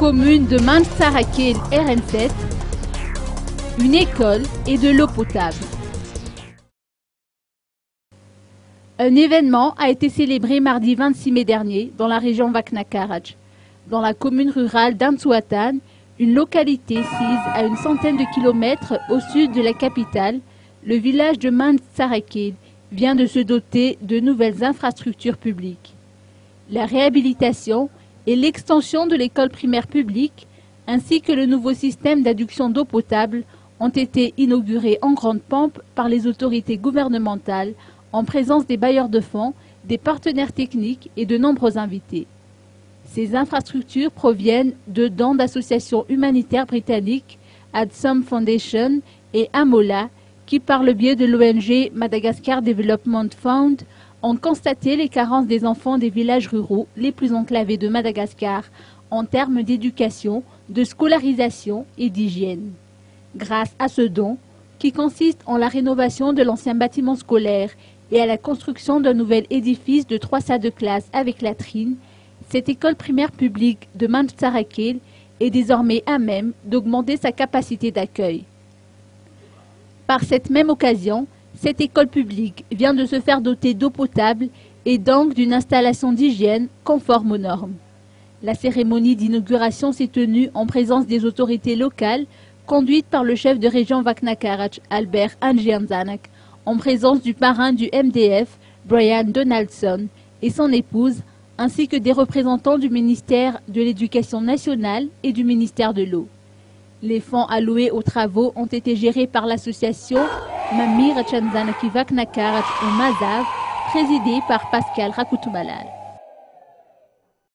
commune de Mansarakil RN7, une école et de l'eau potable. Un événement a été célébré mardi 26 mai dernier dans la région Vakna Karaj, dans la commune rurale d'Antsuatan, une localité sise à une centaine de kilomètres au sud de la capitale. Le village de Mansarakil vient de se doter de nouvelles infrastructures publiques. La réhabilitation et l'extension de l'école primaire publique, ainsi que le nouveau système d'adduction d'eau potable, ont été inaugurés en grande pompe par les autorités gouvernementales en présence des bailleurs de fonds, des partenaires techniques et de nombreux invités. Ces infrastructures proviennent de dons d'associations humanitaires britanniques, Adsum Foundation et Amola, qui par le biais de l'ONG Madagascar Development Fund ont constaté les carences des enfants des villages ruraux les plus enclavés de Madagascar en termes d'éducation, de scolarisation et d'hygiène. Grâce à ce don, qui consiste en la rénovation de l'ancien bâtiment scolaire et à la construction d'un nouvel édifice de 3 salles de classe avec latrine, cette école primaire publique de Mansarakil est désormais à même d'augmenter sa capacité d'accueil. Par cette même occasion, cette école publique vient de se faire doter d'eau potable et donc d'une installation d'hygiène conforme aux normes. La cérémonie d'inauguration s'est tenue en présence des autorités locales, conduite par le chef de région Vakna Karaj, Albert Anjianzanak, en présence du parrain du MDF, Brian Donaldson, et son épouse, ainsi que des représentants du ministère de l'Éducation nationale et du ministère de l'eau. Les fonds alloués aux travaux ont été gérés par l'association Mamie Rachanzanaki Vakna Karaj ou Mazav, présidée par Pascal Rakoutumalal.